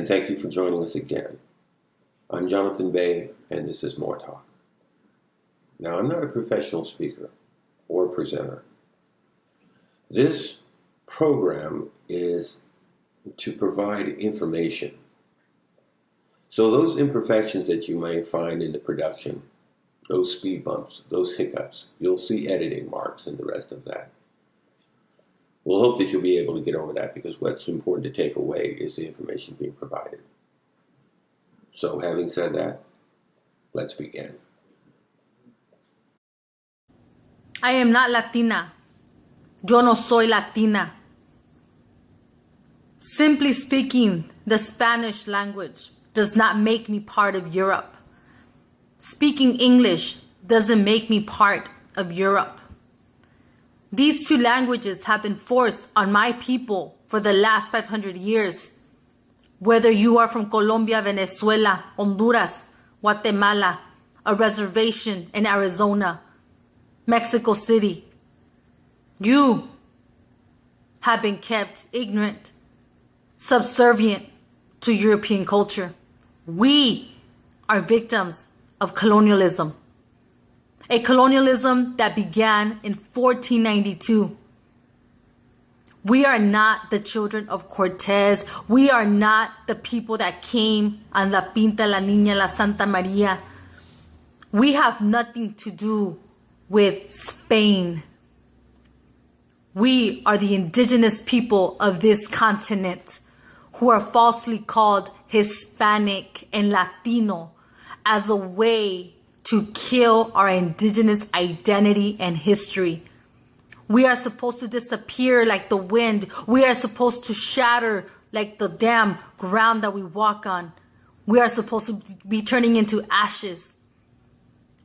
and thank you for joining us again. I'm Jonathan Bay, and this is Moor Talk. Now, I'm not a professional speaker or presenter. This program is to provide information. So those imperfections that you may find in the production, those speed bumps, those hiccups, you'll see editing marks and the rest of that. We'll hope that you'll be able to get over that, because what's important to take away is the information being provided. So having said that, let's begin. I am not Latina. Yo no soy Latina. Simply speaking, the Spanish language does not make me part of Europe. Speaking English doesn't make me part of Europe. These two languages have been forced on my people for the last 500 years. Whether you are from Colombia, Venezuela, Honduras, Guatemala, a reservation in Arizona, Mexico City, you have been kept ignorant, subservient to European culture. We are victims of colonialism. A colonialism that began in 1492. We are not the children of Cortez. We are not the people that came on La Pinta, La Niña, La Santa Maria. We have nothing to do with Spain. We are the indigenous people of this continent who are falsely called Hispanic and Latino as a way to kill our indigenous identity and history. We are supposed to disappear like the wind. We are supposed to shatter like the damn ground that we walk on. We are supposed to be turning into ashes.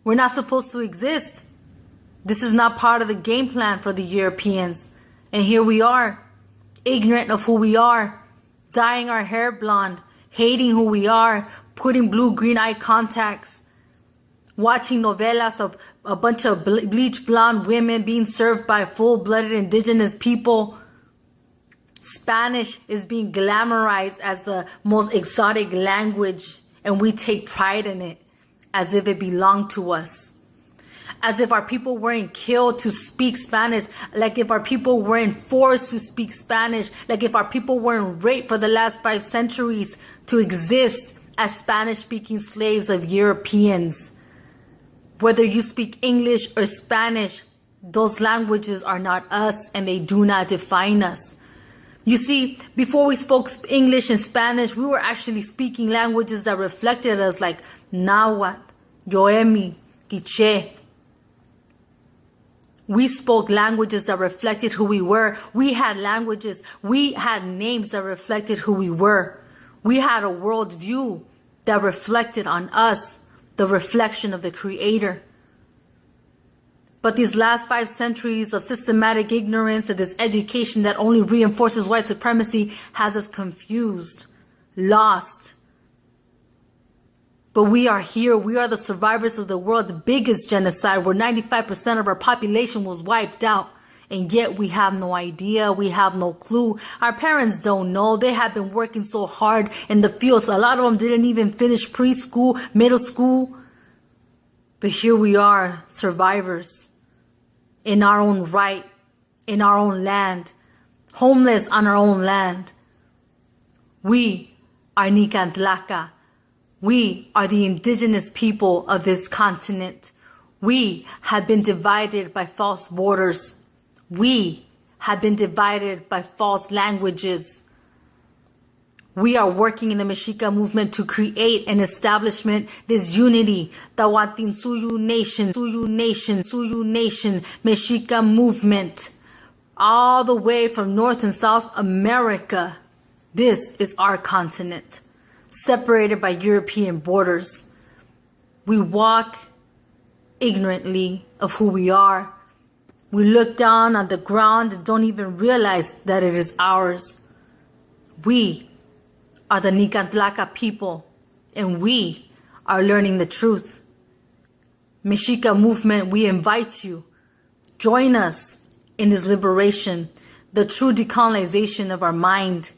We're not supposed to exist. This is not part of the game plan for the Europeans. And here we are, ignorant of who we are, dyeing our hair blonde, hating who we are, putting blue-green eye contacts, watching novelas of a bunch of bleach blonde women being served by full-blooded indigenous people. Spanish is being glamorized as the most exotic language, and we take pride in it as if it belonged to us. As if our people weren't killed to speak Spanish, like if our people weren't forced to speak Spanish, like if our people weren't raped for the last 5 centuries to exist as Spanish-speaking slaves of Europeans. Whether you speak English or Spanish, those languages are not us and they do not define us. You see, before we spoke English and Spanish, we were actually speaking languages that reflected us, like Nahuatl, Yoemi, Quiche. We spoke languages that reflected who we were. We had languages, we had names that reflected who we were. We had a worldview that reflected on us, the reflection of the Creator. But these last 5 centuries of systematic ignorance and this education that only reinforces white supremacy has us confused, lost. But we are here. We are the survivors of the world's biggest genocide, where 95% of our population was wiped out. And yet we have no idea. We have no clue. Our parents don't know. They have been working so hard in the fields. A lot of them didn't even finish preschool, middle school. But here we are, survivors, in our own right, in our own land, homeless on our own land. We are Nicantlaca. We are the indigenous people of this continent. We have been divided by false borders. We have been divided by false languages. We are working in the Mexica movement to create an establishment, this unity, Tahuantinsuyu Nation, Suyu Nation, Suyu Nation, Mexica movement, all the way from North and South America. This is our continent, separated by European borders. We walk ignorantly of who we are. We look down on the ground and don't even realize that it is ours. We are the Nicantlaca people, and we are learning the truth. Mexica movement, we invite you. Join us in this liberation, the true decolonization of our mind.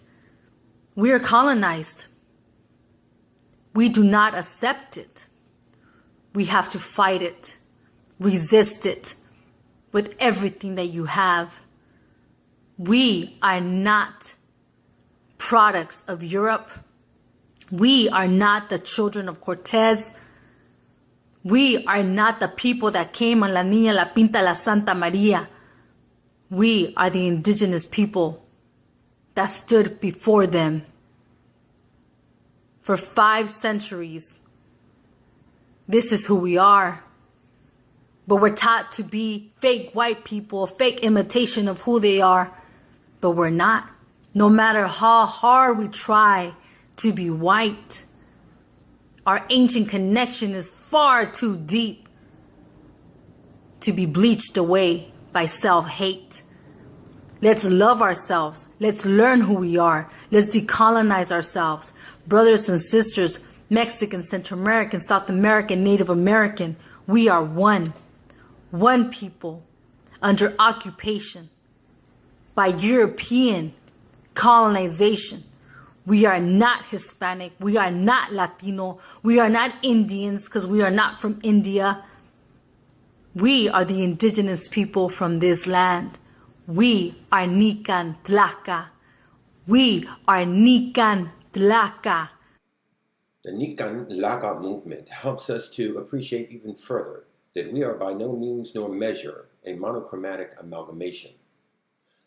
We are colonized. We do not accept it. We have to fight it, resist it with everything that you have. We are not products of Europe. We are not the children of Cortez. We are not the people that came on La Niña, La Pinta, La Santa Maria. We are the indigenous people that stood before them. For 5 centuries, this is who we are. But we're taught to be fake white people, fake imitation of who they are. But we're not. No matter how hard we try to be white, our ancient connection is far too deep to be bleached away by self-hate. Let's love ourselves. Let's learn who we are. Let's decolonize ourselves. Brothers and sisters, Mexican, Central American, South American, Native American, we are one. One people under occupation by European colonization. We are not Hispanic. We are not Latino. We are not Indians because we are not from India. We are the indigenous people from this land. We are Nican Tlaca. We are Nican Tlaca. The Nican Tlaca movement helps us to appreciate even further that we are by no means nor measure a monochromatic amalgamation.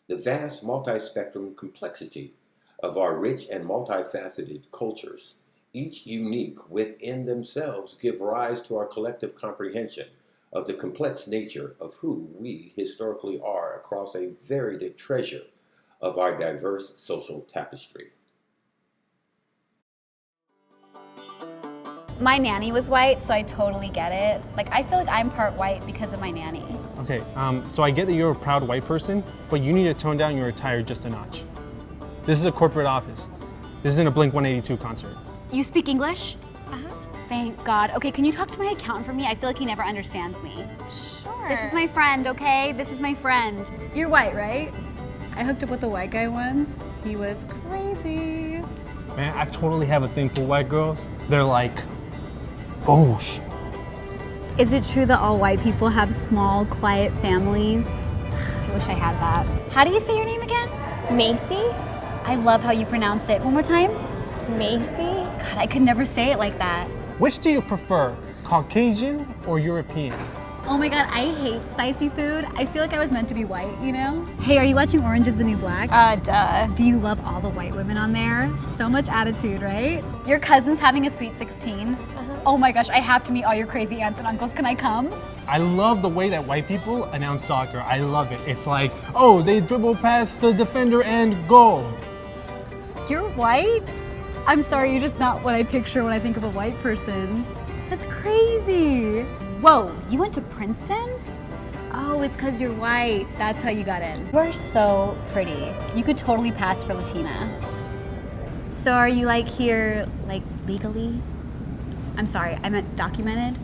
The vast multi-spectrum complexity of our rich and multifaceted cultures, each unique within themselves, give rise to our collective comprehension of the complex nature of who we historically are across a varied treasure of our diverse social tapestry. My nanny was white, so I totally get it. Like, I feel like I'm part white because of my nanny. Okay, so I get that you're a proud white person, but you need to tone down your attire just a notch. This is a corporate office. This isn't a Blink-182 concert. You speak English? Thank God. Okay, can you talk to my accountant for me? I feel like he never understands me. Sure. This is my friend, okay? This is my friend. You're white, right? I hooked up with a white guy once. He was crazy. Man, I totally have a thing for white girls. They're like, oh, Is it true that all white people have small, quiet families? I wish I had that. How do you say your name again? Macy? I love how you pronounce it. One more time. Macy? God, I could never say it like that. which do you prefer, Caucasian or European? Oh my God, I hate spicy food. I feel like I was meant to be white, you know? Hey, are you watching Orange is the New Black? Duh. Do you love all the white women on there? So much attitude, right? Your cousin's having a sweet 16. Oh my gosh, I have to meet all your crazy aunts and uncles. Can I come? I love the way that white people announce soccer. I love it. It's like, oh, they dribble past the defender and goal. You're white? I'm sorry, you're just not what I picture when I think of a white person. That's crazy. Whoa, you went to Princeton? Oh, it's because you're white. That's how you got in. You are so pretty. You could totally pass for Latina. So are you like here, like legally? I'm sorry, I meant documented?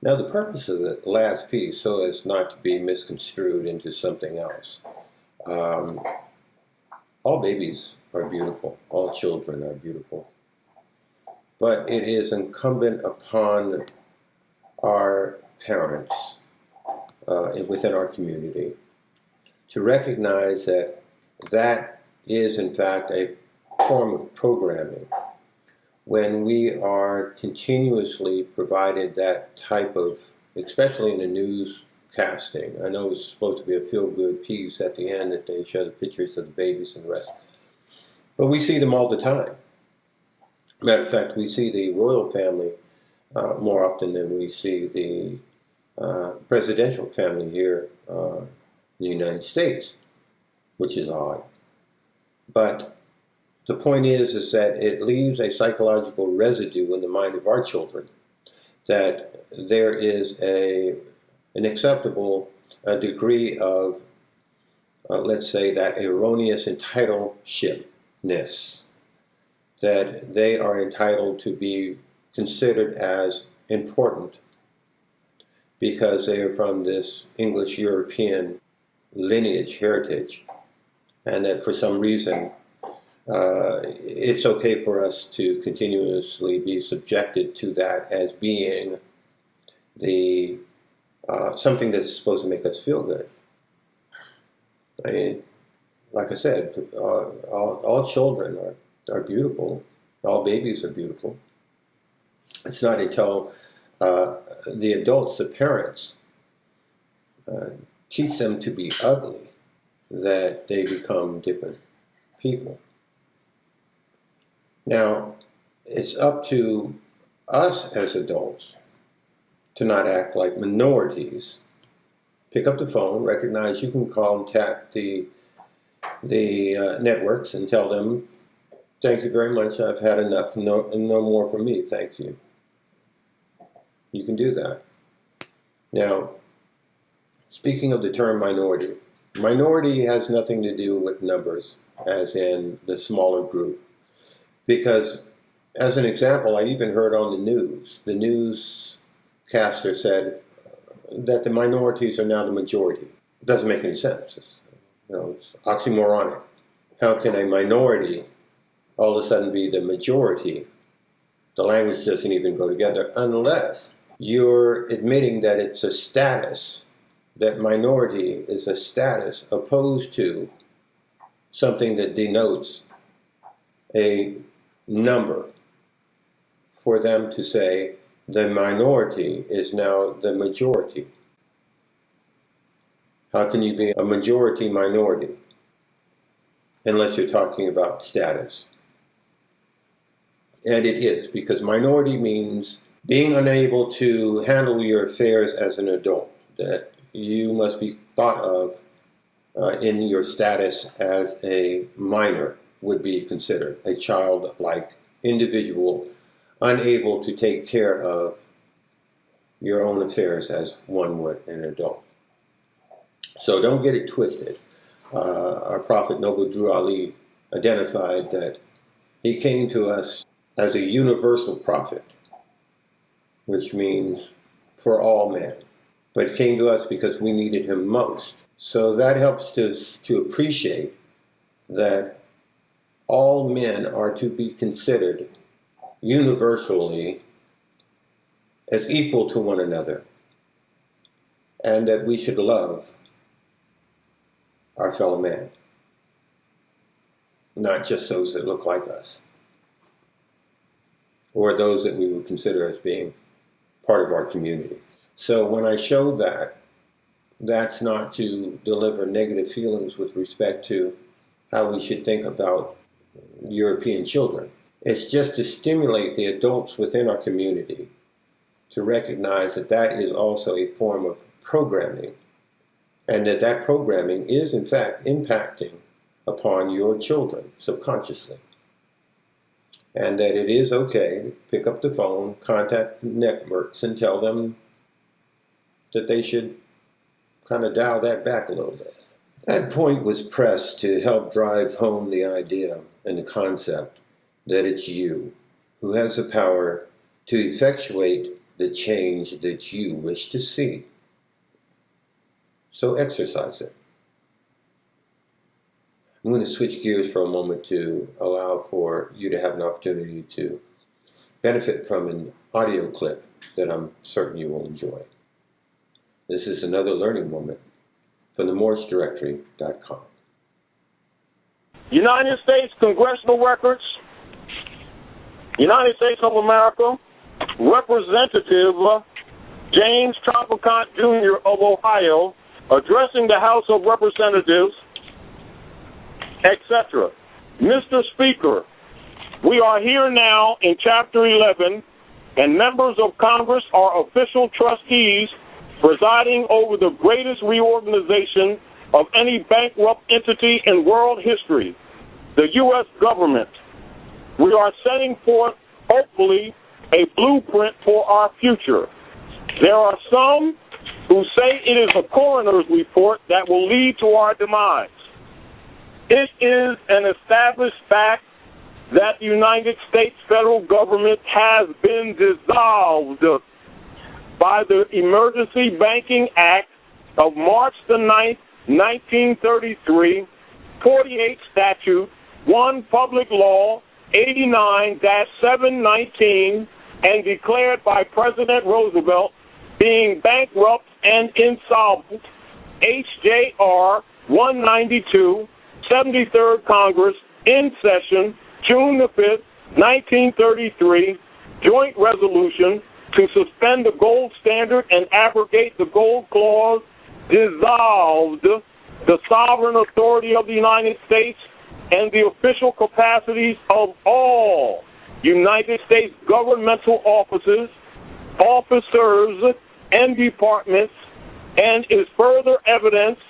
Now, the purpose of the last piece, so as not to be misconstrued into something else, all babies are beautiful, all children are beautiful, but it is incumbent upon our parents within our community to recognize that that is, in fact, a form of programming. When we are continuously provided that type of, especially in the news casting, I know it's supposed to be a feel-good piece at the end that they show the pictures of the babies and the rest, but we see them all the time. Matter of fact, we see the royal family more often than we see the presidential family here in the United States, which is odd. But the point is that it leaves a psychological residue in the mind of our children, that there is an acceptable degree of, let's say, that erroneous entitleshipness, that they are entitled to be considered as important because they are from this English European lineage, heritage, and that for some reason it's okay for us to continuously be subjected to that as being the something that's supposed to make us feel good. I mean, like I said, all children are beautiful. All babies are beautiful. It's not until the adults, the parents, teach them to be ugly that they become different people. Now, it's up to us as adults to not act like minorities. Pick up the phone, recognize you can contact the networks and tell them, thank you very much, I've had enough, no more from me, thank you. You can do that. Now, speaking of the term minority, minority has nothing to do with numbers, as in the smaller group. Because, as an example, I even heard on the newscaster said that the minorities are now the majority. It doesn't make any sense. It's oxymoronic. How can a minority all of a sudden be the majority? The language doesn't even go together unless you're admitting that it's a status, that minority is a status opposed to something that denotes a number, for them to say the minority is now the majority. How can you be a majority minority unless you're talking about status? And it is, because minority means being unable to handle your affairs as an adult, that you must be thought of in your status as a minor would be considered, a childlike individual unable to take care of your own affairs as one would an adult. So don't get it twisted. Our prophet Noble Drew Ali identified that he came to us as a universal prophet, which means for all men. But he came to us because we needed him most. So that helps us to appreciate that all men are to be considered universally as equal to one another, and that we should love our fellow man, not just those that look like us, or those that we would consider as being part of our community. So when I show that, that's not to deliver negative feelings with respect to how we should think about European children. It's just to stimulate the adults within our community to recognize that that is also a form of programming, and that that programming is in fact impacting upon your children subconsciously. And that it is okay to pick up the phone, contact networks, and tell them that they should kind of dial that back a little bit. That point was pressed to help drive home the idea and the concept that it's you who has the power to effectuate the change that you wish to see. So exercise it. I'm going to switch gears for a moment to allow for you to have an opportunity to benefit from an audio clip that I'm certain you will enjoy. This is another learning moment from the MoorishDirectory.com. United States Congressional Records, United States of America, Representative James Traficant Jr. of Ohio, addressing the House of Representatives, etc. Mr. Speaker, We are here now in Chapter 11, and members of Congress are official trustees presiding over the greatest reorganization of any bankrupt entity in world history, the U.S. government. We are setting forth, hopefully, a blueprint for our future. There are some who say it is a coroner's report that will lead to our demise. It is an established fact that the United States federal government has been dissolved by the Emergency Banking Act of March the 9th, 1933, 48 Statute, 1 Public Law, 89-719, and declared by President Roosevelt being bankrupt and insolvent, HJR 192, 73rd Congress, in session, June the 5th, 1933, joint resolution to suspend the gold standard and abrogate the gold clause, dissolved the sovereign authority of the United States and the official capacities of all United States governmental offices, officers, and departments, and is further evidence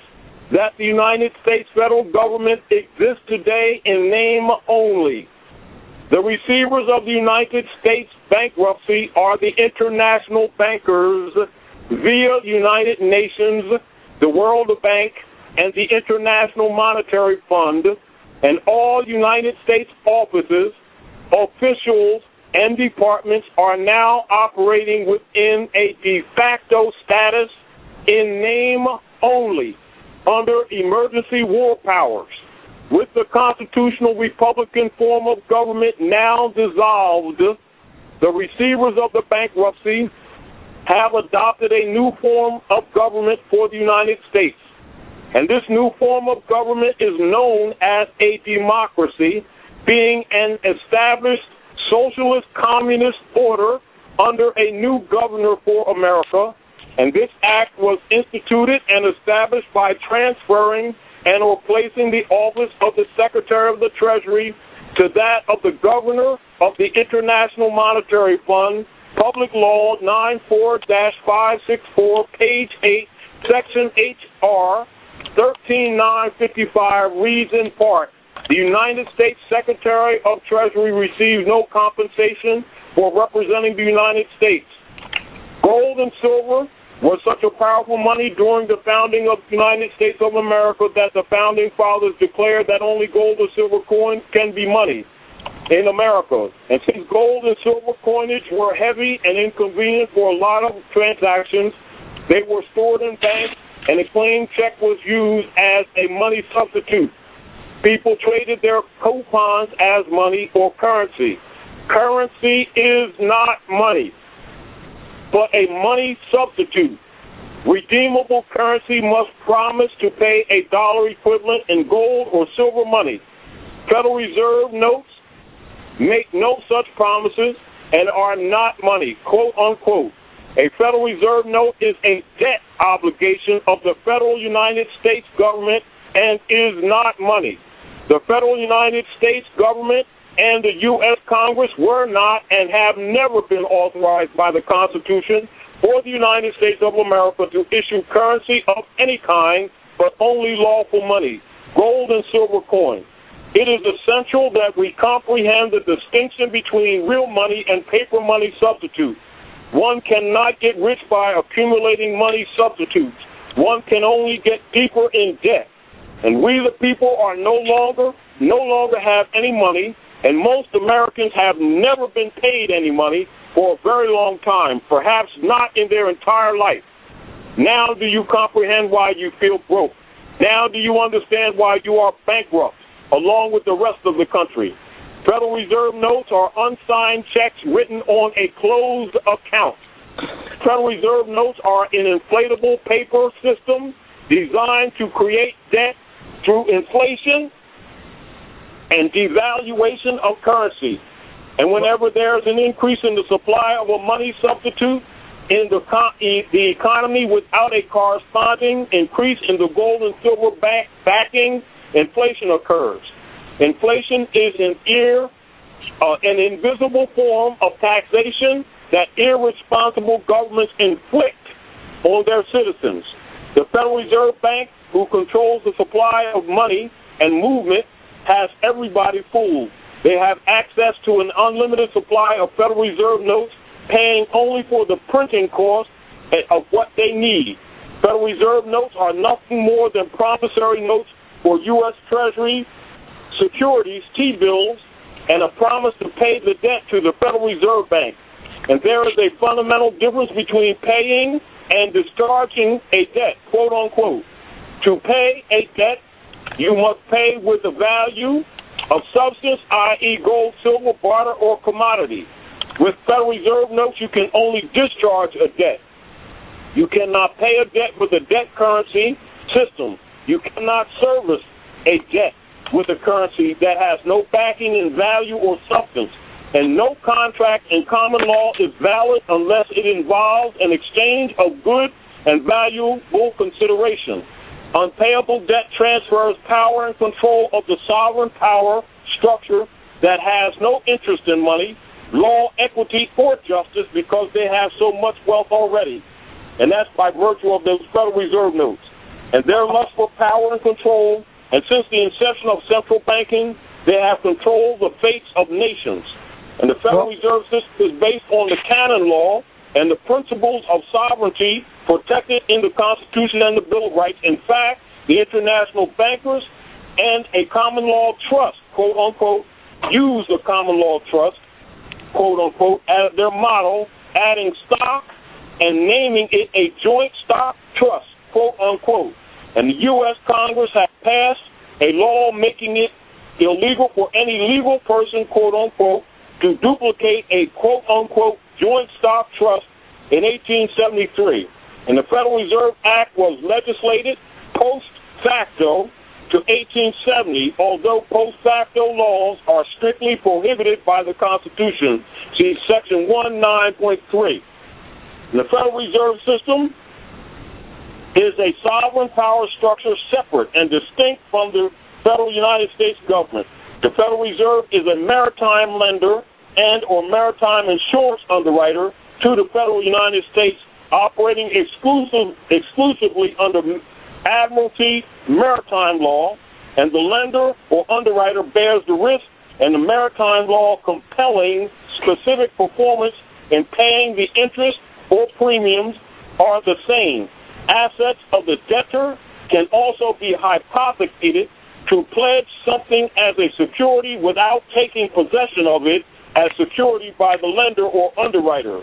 that the United States federal government exists today in name only. The receivers of the United States bankruptcy are the international bankers via United Nations, the World Bank, and the International Monetary Fund, and all United States offices, officials, and departments are now operating within a de facto status in name only under emergency war powers. With the constitutional republican form of government now dissolved, the receivers of the bankruptcy have adopted a new form of government for the United States. And this new form of government is known as a democracy, being an established socialist communist order under a new governor for America. And this act was instituted and established by transferring and replacing the office of the Secretary of the Treasury to that of the Governor of the International Monetary Fund, Public Law 94-564, page 8, Section HR 13955 reads in part, the United States Secretary of Treasury receives no compensation for representing the United States. Gold and silver was such a powerful money during the founding of the United States of America that the founding fathers declared that only gold or silver coins can be money in America. And since gold and silver coinage were heavy and inconvenient for a lot of transactions, they were stored in banks, and a plain check was used as a money substitute. People traded their coupons as money or currency. Currency is not money, but a money substitute. Redeemable currency must promise to pay a dollar equivalent in gold or silver money. Federal Reserve notes make no such promises and are not money, quote unquote. A Federal Reserve note is a debt obligation of the federal United States government and is not money. The federal United States government and the U.S. Congress were not and have never been authorized by the Constitution for the United States of America to issue currency of any kind, but only lawful money, gold and silver coins. It is essential that we comprehend the distinction between real money and paper money substitutes. One cannot get rich by accumulating money substitutes. One can only get deeper in debt. And we the people are no longer have any money, and most Americans have never been paid any money for a very long time, perhaps not in their entire life. Now do you comprehend why you feel broke? Now do you understand why you are bankrupt, along with the rest of the country? Federal Reserve notes are unsigned checks written on a closed account. Federal Reserve notes are an inflatable paper system designed to create debt through inflation and devaluation of currency. And whenever there's an increase in the supply of a money substitute in the economy without a corresponding increase in the gold and silver backing, inflation occurs. Inflation is an an invisible form of taxation that irresponsible governments inflict on their citizens. The Federal Reserve Bank, who controls the supply of money and movement, has everybody fooled. They have access to an unlimited supply of Federal Reserve notes, paying only for the printing cost of what they need. Federal Reserve notes are nothing more than promissory notes for U.S. Treasury securities, T-bills, and a promise to pay the debt to the Federal Reserve Bank. And there is a fundamental difference between paying and discharging a debt, quote unquote. To pay a debt, you must pay with the value of substance, i.e. gold, silver, barter, or commodity. With Federal Reserve notes, you can only discharge a debt. You cannot pay a debt with a debt currency system. You cannot service a debt with a currency that has no backing in value or substance. And no contract in common law is valid unless it involves an exchange of good and valuable consideration. Unpayable debt transfers power and control of the sovereign power structure that has no interest in money, law, equity, or justice because they have so much wealth already. And that's by virtue of those Federal Reserve notes. And their lust for power and control, and since the inception of central banking, they have controlled the fates of nations. And the Federal Reserve System is based on the canon law and the principles of sovereignty protected in the Constitution and the Bill of Rights. In fact, the international bankers and a common law trust, quote unquote, use the common law trust, quote unquote, as their model, adding stock and naming it a joint stock trust, quote unquote. And the U.S. Congress has passed a law making it illegal for any legal person, quote unquote, to duplicate a quote unquote joint stock trust in 1873. And the Federal Reserve Act was legislated post facto to 1870, although post facto laws are strictly prohibited by the Constitution. See Section 19.3. And the Federal Reserve System is a sovereign power structure separate and distinct from the federal United States government. The Federal Reserve is a maritime lender and or maritime insurance underwriter to the federal United States, operating exclusively under admiralty maritime law, and the lender or underwriter bears the risk, and the maritime law compelling specific performance in paying the interest or premiums are the same. Assets of the debtor can also be hypothecated to pledge something as a security without taking possession of it as security by the lender or underwriter.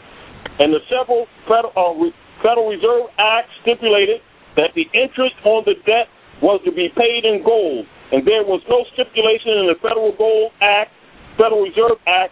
And the several Federal Reserve Acts stipulated that the interest on the debt was to be paid in gold, and there was no stipulation in the Federal Reserve Act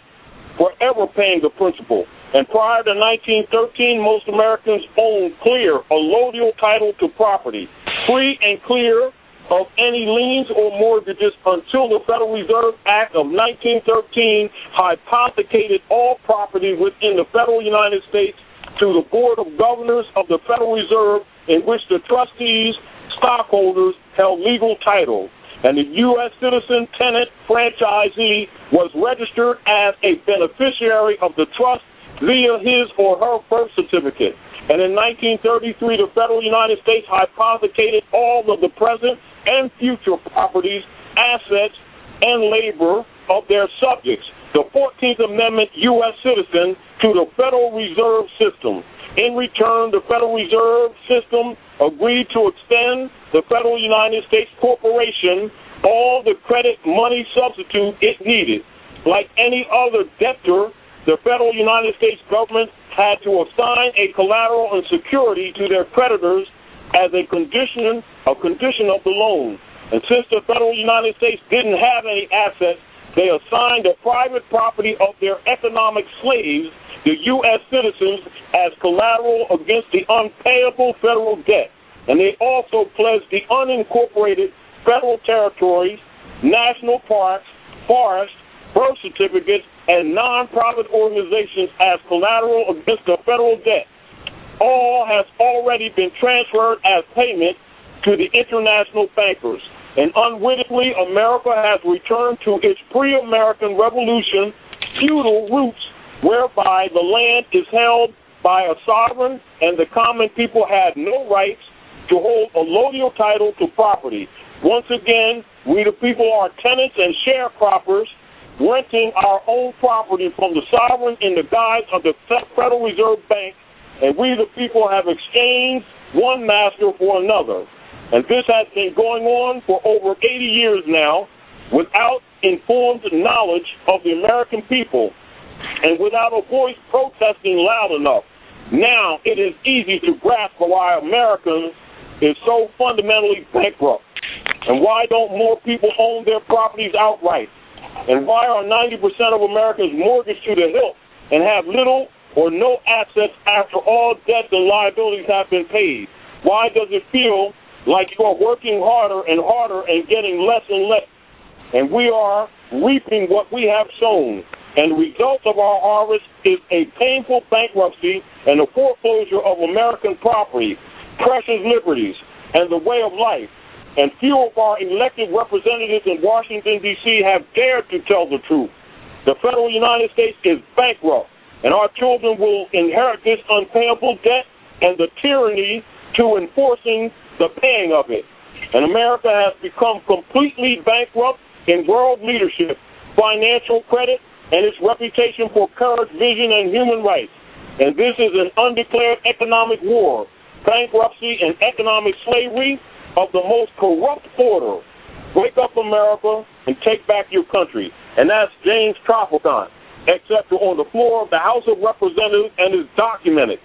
for ever paying the principal. And prior to 1913, most Americans owned clear, allodial title to property, free and clear of any liens or mortgages until the Federal Reserve Act of 1913 hypothecated all property within the federal United States to the Board of Governors of the Federal Reserve, in which the trustees, stockholders, held legal title. And the U.S. citizen tenant franchisee was registered as a beneficiary of the trust via his or her birth certificate. And in 1933, the federal United States hypothecated all of the present and future properties, assets, and labor of their subjects. The 14th Amendment U.S. citizen to the Federal Reserve System. In return, the Federal Reserve System agreed to extend the Federal United States Corporation all the credit money substitute it needed. Like any other debtor, the federal United States government had to assign a collateral and security to their creditors as a condition of the loan. And since the federal United States didn't have any assets, they assigned the private property of their economic slaves, the U.S. citizens, as collateral against the unpayable federal debt. And they also pledged the unincorporated federal territories, national parks, forests, birth certificates, and non-profit organizations as collateral against the federal debt. All has already been transferred as payment to the international bankers. and unwittingly America has returned to its pre-American Revolution feudal roots, whereby the land is held by a sovereign and the common people had no rights to hold a allodial title to property. Once again, we the people are tenants and sharecroppers, renting our own property from the sovereign in the guise of the Federal Reserve Bank, and we the people have exchanged one master for another. And this has been going on for over 80 years now without informed knowledge of the American people and without a voice protesting loud enough. Now it is easy to grasp why America is so fundamentally bankrupt, and why don't more people own their properties outright, and why are 90% of Americans mortgaged to the hilt and have little or no assets after all debts and liabilities have been paid. Why does it feel like you are working harder and harder and getting less and less? And we are reaping what we have sown. And the result of our harvest is a painful bankruptcy and the foreclosure of American property, precious liberties, and the way of life. And few of our elected representatives in Washington, D.C. have dared to tell the truth. The federal United States is bankrupt, and our children will inherit this unpayable debt and the tyranny to enforcing the paying of it. And America has become completely bankrupt in world leadership, financial credit, and its reputation for courage, vision, and human rights. And this is an undeclared economic war, bankruptcy, and economic slavery of the most corrupt order. Wake up, America, and take back your country. And that's James Trafalgar, except on the floor of the House of Representatives, and is documented.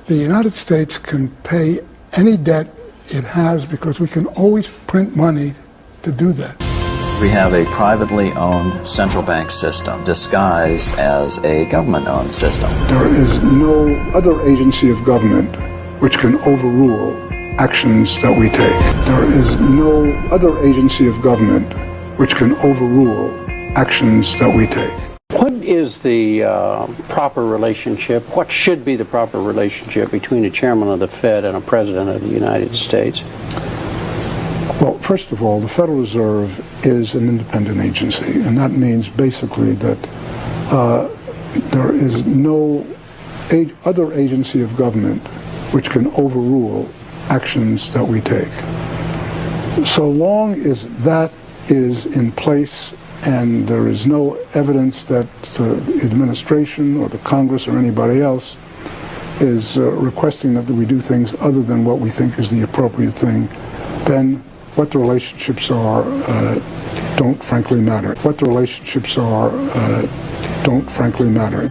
The United States can pay any debt it has because we can always print money to do that. We have a privately owned central bank system disguised as a government-owned system. There is no other agency of government which can overrule actions that we take. There is no other agency of government which can overrule actions that we take. What is the proper relationship, what should be the proper relationship between a chairman of the Fed and a president of the United States? Well, first of all, the Federal Reserve is an independent agency, and that means basically that there is no other agency of government which can overrule actions that we take. So long as that is in place and there is no evidence that the administration or the Congress or anybody else is requesting that we do things other than what we think is the appropriate thing, then what the relationships are don't frankly matter. What the relationships are don't frankly matter.